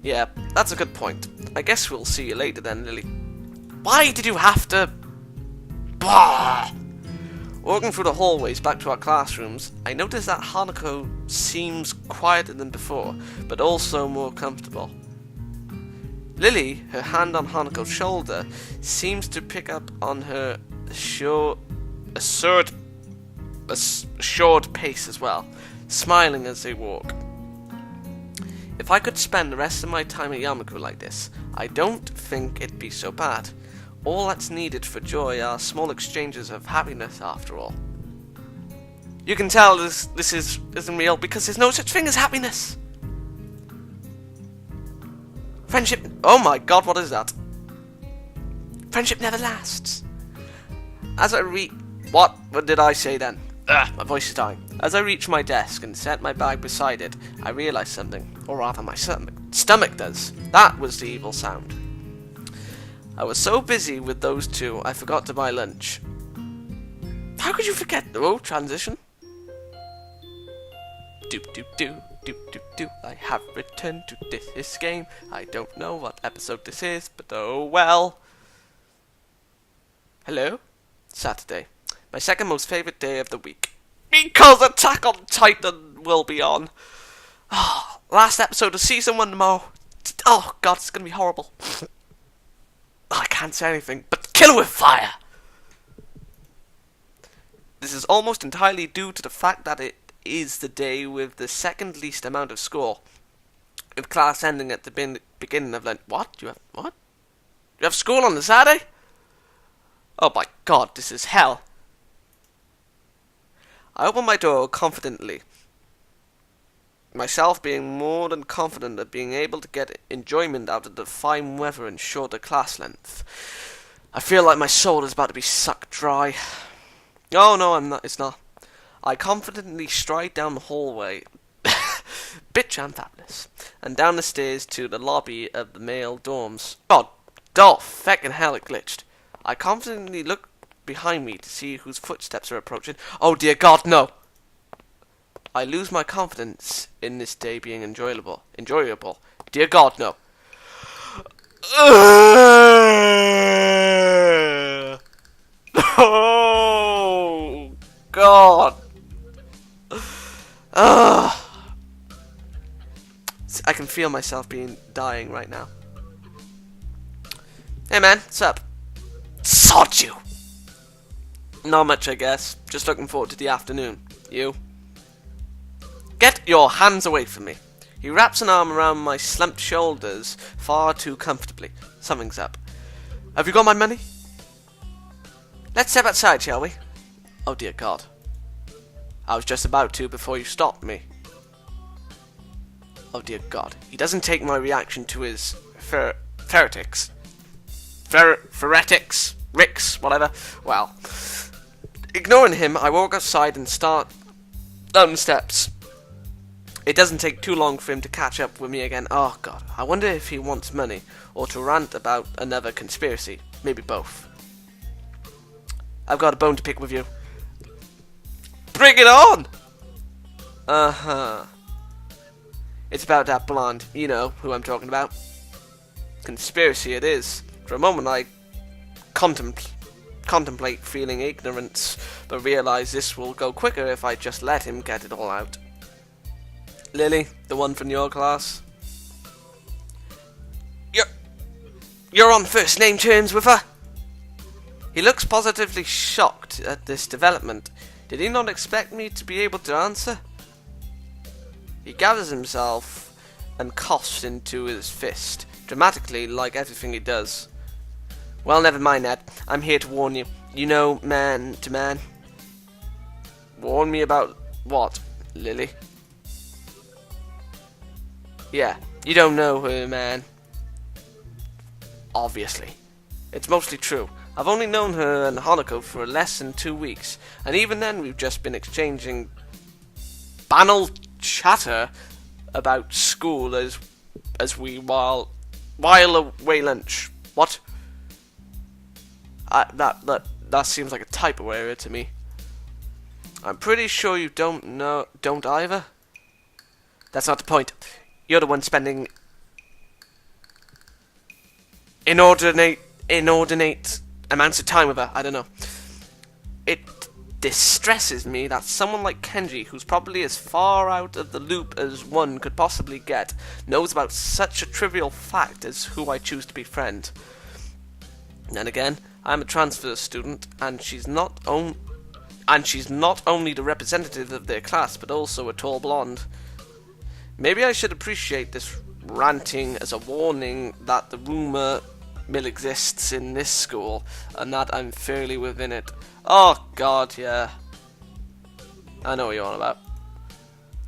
Yeah, that's a good point. I guess we'll see you later then, Lily. Why did you have to... Bah! Walking through the hallways back to our classrooms, I noticed that Hanako seems quieter than before, but also more comfortable. Lily, her hand on Hanako's shoulder, seems to pick up on her assured pace as well, smiling as they walk. If I could spend the rest of my time at Yamaku like this, I don't think it'd be so bad. All that's needed for joy are small exchanges of happiness, after all. You can tell this isn't real because there's no such thing as happiness. Friendship... Oh my god, what is that? Friendship never lasts. As I What did I say then? Ugh, my voice is dying. As I reached my desk and set my bag beside it, I realized something. Or rather, my stomach does. That was the evil sound. I was so busy with those two, I forgot to buy lunch. How could you forget? Oh, transition. Doop doop doop doop doop doop. I have returned to this game. I don't know what episode this is, but oh well. Hello? Saturday. My second most favourite day of the week. Because Attack on Titan will be on. Oh, last episode of Season 1 tomorrow. Oh god, it's going to be horrible. I can't say anything, but kill her with fire! This is almost entirely due to the fact that it is the day with the second least amount of score. With class ending at the beginning of lunch. What? You have school on the Saturday? Oh my god, this is hell. I opened my door confidently. Myself being more than confident of being able to get enjoyment out of the fine weather and shorter class length. I feel like my soul is about to be sucked dry. Oh no, I'm not. It's not. I confidently stride down the hallway, bitch and fabulous, and down the stairs to the lobby of the male dorms. Oh, feckin' hell, it glitched. I confidently look behind me to see whose footsteps are approaching. Oh dear God, no! I lose my confidence in this day being enjoyable. Dear God, no. Oh God. I can feel myself dying right now. Hey man, what's up? Sod you. Not much, I guess. Just looking forward to the afternoon. You? Get your hands away from me. He wraps an arm around my slumped shoulders far too comfortably. Something's up. Have you got my money? Let's step outside, shall we? Oh dear God. I was just about to before you stopped me. Oh dear God. He doesn't take my reaction to his ferretics. Ricks, whatever. Well, ignoring him, I walk outside and start down the steps. It doesn't take too long for him to catch up with me again. Oh God, I wonder if he wants money or to rant about another conspiracy. Maybe both. I've got a bone to pick with you. Bring it on! Uh-huh. It's about that blonde. You know who I'm talking about. Conspiracy it is. For a moment I contemplate feeling ignorance, but realize this will go quicker if I just let him get it all out. Lily, the one from your class. You're on first name terms with her? He looks positively shocked at this development. Did he not expect me to be able to answer? He gathers himself and coughs into his fist, dramatically like everything he does. Well, never mind that. I'm here to warn you. You know, man to man. Warn me about what, Lily? Yeah, you don't know her, man. Obviously. It's mostly true. I've only known her and Hanako for less than 2 weeks, and even then we've just been exchanging banal chatter about school as we while away lunch. What? That seems like a typo error to me. I'm pretty sure you don't either. That's not the point. You're the one spending inordinate amounts of time with her. I don't know. It distresses me that someone like Kenji, who's probably as far out of the loop as one could possibly get, knows about such a trivial fact as who I choose to befriend. And again, I'm a transfer student, and she's not only the representative of their class, but also a tall blonde. Maybe I should appreciate this ranting as a warning that the rumor mill exists in this school, and that I'm fairly within it. Oh god, yeah. I know what you're on about.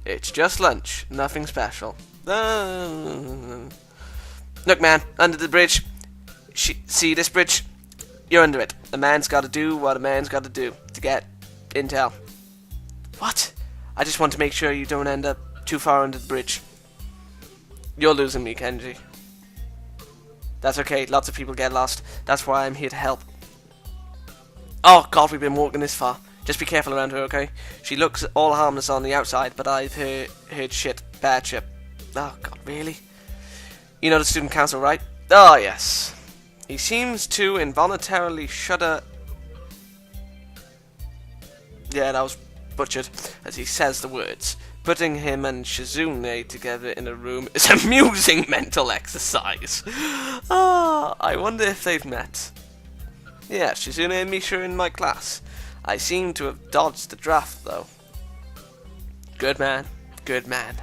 It's just lunch, nothing special. Look man, under the bridge. See this bridge? You're under it. A man's gotta do what a man's gotta do to get intel. What? I just want to make sure you don't end up too far under the bridge. You're losing me, Kenji. That's okay, lots of people get lost. That's why I'm here to help. Oh god, we've been walking this far. Just be careful around her, okay? She looks all harmless on the outside, but I've heard shit. Bad shit. Oh god, really? You know the student council, right? Oh yes. He seems to involuntarily shudder. Yeah, that was butchered as he says the words. Putting him and Shizune together in a room is amusing mental exercise. Ah, I wonder if they've met. Yeah, Shizune and Misha are in my class. I seem to have dodged the draft, though. Good man, good man.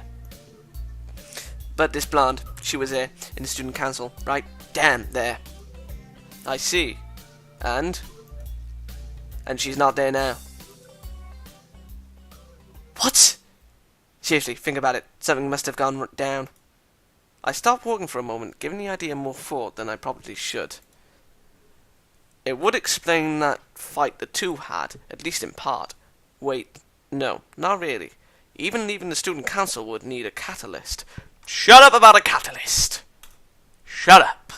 But this blonde, she was there in the student council, right? Damn, there. I see. And she's not there now. What? Seriously, think about it. Something must have gone down. I stopped walking for a moment, giving the idea more thought than I probably should. It would explain that fight the two had, at least in part. Wait, no, not really. Even leaving the student council would need a catalyst. Shut up about a catalyst! Shut up!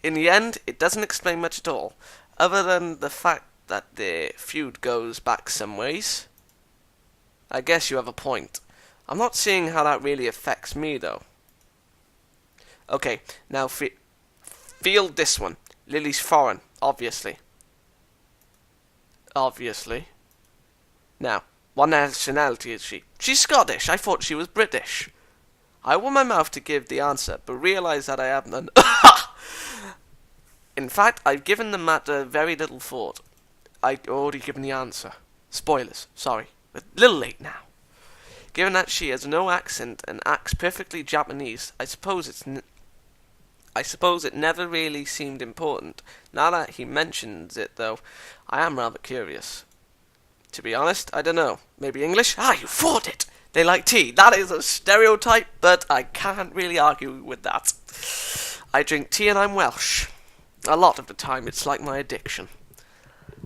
In the end, it doesn't explain much at all, other than the fact that their feud goes back some ways. I guess you have a point. I'm not seeing how that really affects me, though. Okay, now feel this one. Lilly's foreign, obviously. Obviously. Now, what nationality is she? She's Scottish. I thought she was British. I opened my mouth to give the answer, but realised that I have none. In fact, I've given the matter very little thought. I'd already given the answer. Spoilers, sorry. But a little late now. Given that she has no accent and acts perfectly Japanese, I suppose it never really seemed important. Now that he mentions it, though, I am rather curious. To be honest, I don't know. Maybe English? Ah, you thought it! They like tea. That is a stereotype, but I can't really argue with that. I drink tea and I'm Welsh. A lot of the time, it's like my addiction.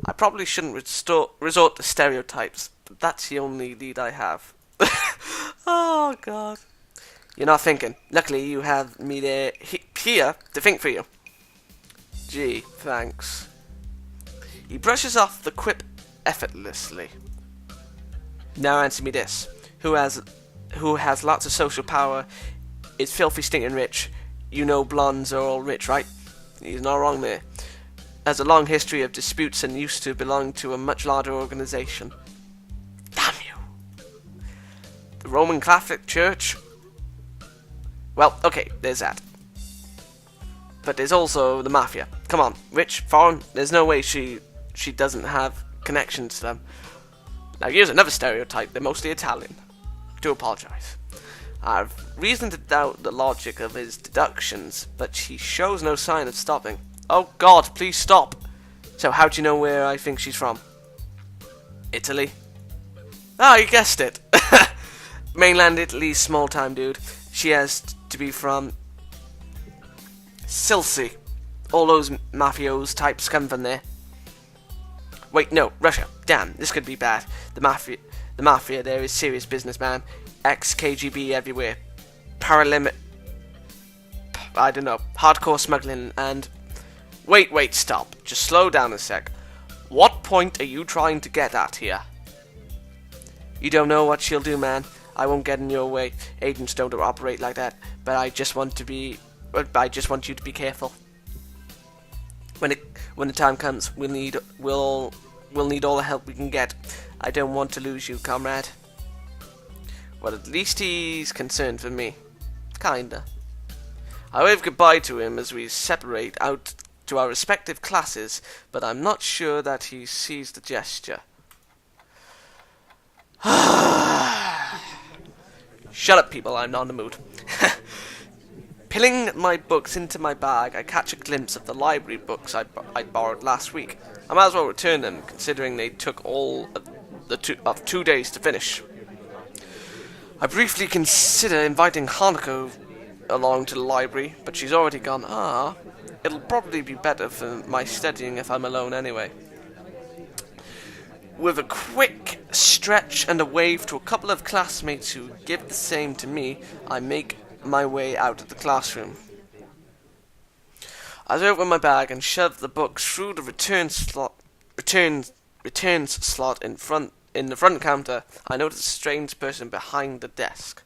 I probably shouldn't resort to stereotypes, but that's the only lead I have. Oh, God. You're not thinking. Luckily, you have me there here to think for you. Gee, thanks. He brushes off the quip effortlessly. Now answer me this. Who has lots of social power, is filthy stinking rich. You know blondes are all rich, right? He's not wrong there. Has a long history of disputes and used to belong to a much larger organization. Damn you. The Roman Catholic Church? Well, okay, there's that. But there's also the Mafia. Come on, rich, foreign, there's no way she doesn't have connections to them. Now here's another stereotype, they're mostly Italian. I do apologise. I've reason to doubt the logic of his deductions, but he shows no sign of stopping. Oh God, please stop! So how do you know where I think she's from? Italy? Ah, you guessed it! Mainland Italy, small time dude. She has to be from Sicily. All those mafios types come from there. Wait, no, Russia. Damn, this could be bad. The mafia there is serious business, man. Ex-KGB everywhere. I don't know. Hardcore smuggling and... Wait, stop. Just slow down a sec. What point are you trying to get at here? You don't know what she'll do, man. I won't get in your way. Agents don't operate like that. But I just want you to be careful. When the time comes, we'll need all the help we can get. I don't want to lose you, comrade. Well, at least he's concerned for me. Kinda. I wave goodbye to him as we separate out to our respective classes, but I'm not sure that he sees the gesture. Shut up, people, I'm not in the mood. Pilling my books into my bag, I catch a glimpse of the library books I borrowed last week. I might as well return them, considering they took all of 2 days to finish. I briefly consider inviting Hanako along to the library, but she's already gone. It'll probably be better for my studying if I'm alone anyway. With a quick stretch and a wave to a couple of classmates who give the same to me, I make my way out of the classroom. I open my bag and shove the books through the returns slot in the front counter. I notice a strange person behind the desk.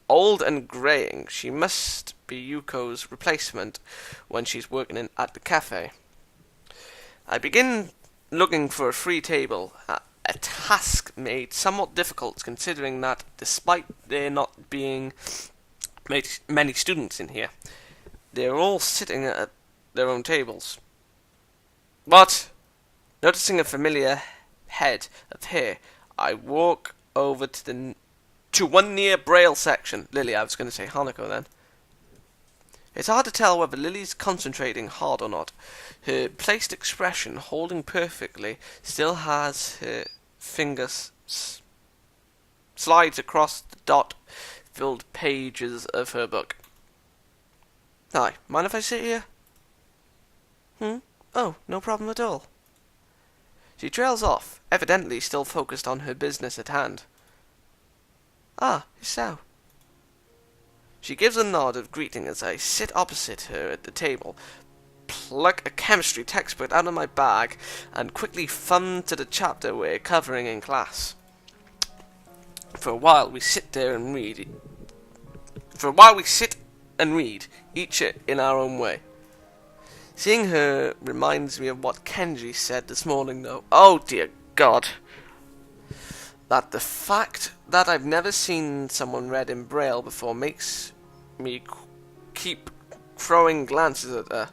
Old and greying, she must be Yuko's replacement when she's working at the cafe. I begin looking for a free table, a task made somewhat difficult considering that despite there not being many students in here, they're all sitting at their own tables. But, noticing a familiar head of hair, I walk over to one near Braille section. Lily, I was going to say Hanako then. It's hard to tell whether Lily's concentrating hard or not. Her placed expression, holding perfectly, still has her fingers slides across the dot-filled pages of her book. Hi, mind if I sit here? Oh, no problem at all. She trails off, evidently still focused on her business at hand. So. She gives a nod of greeting as I sit opposite her at the table, pluck a chemistry textbook out of my bag, and quickly thumb to the chapter we're covering in class. For a while we sit and read, each in our own way. Seeing her reminds me of what Kenji said this morning, though. Oh dear God. That the fact that I've never seen someone read in Braille before makes me keep throwing glances at her.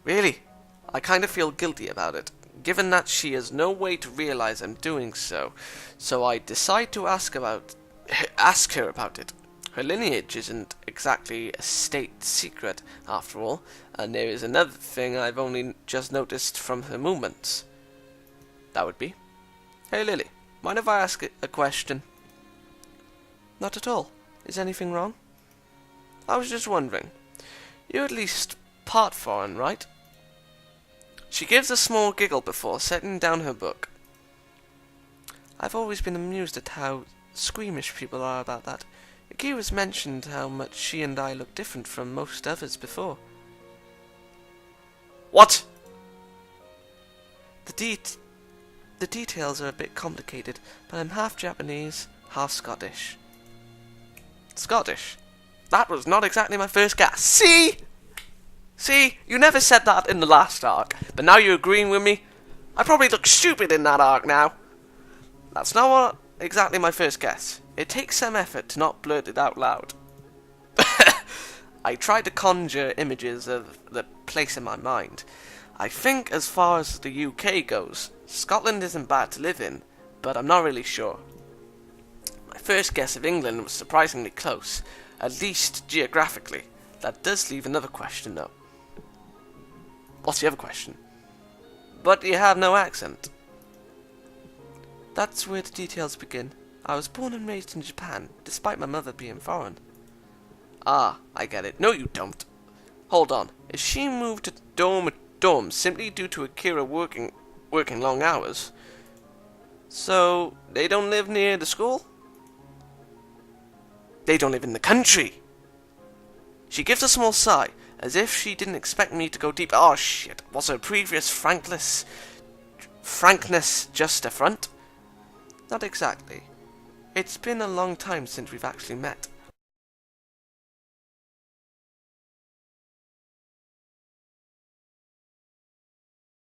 Really, I kind of feel guilty about it, given that she has no way to realize I'm doing so. So I decide to ask her about it. Her lineage isn't exactly a state secret, after all, and there is another thing I've only just noticed from her movements. That would be, "Hey Lily, mind if I ask a question?" "Not at all. Is anything wrong?" "I was just wondering. You're at least part foreign, right?" She gives a small giggle before setting down her book. "I've always been amused at how squeamish people are about that. Akira's mentioned how much she and I look different from most others before." "What?" The details are a bit complicated, but I'm half Japanese, half Scottish." "Scottish? That was not exactly my first guess." See, you never said that in the last arc, but now you're agreeing with me? I probably look stupid in that arc now. That's not exactly my first guess. It takes some effort to not blurt it out loud. I tried to conjure images of the place in my mind. I think as far as the UK goes, Scotland isn't bad to live in, but I'm not really sure. My first guess of England was surprisingly close, at least geographically. That does leave another question though. What's the other question? "But you have no accent." "That's where the details begin. I was born and raised in Japan, despite my mother being foreign." "Ah, I get it. No, you don't. Hold on. Is she moved to dorm simply due to Akira working long hours? So, they don't live near the school?" "They don't live in the country." She gives a small sigh, as if she didn't expect me to go deep. Oh shit, was her previous frankness just a front? "Not exactly. It's been a long time since we've actually met."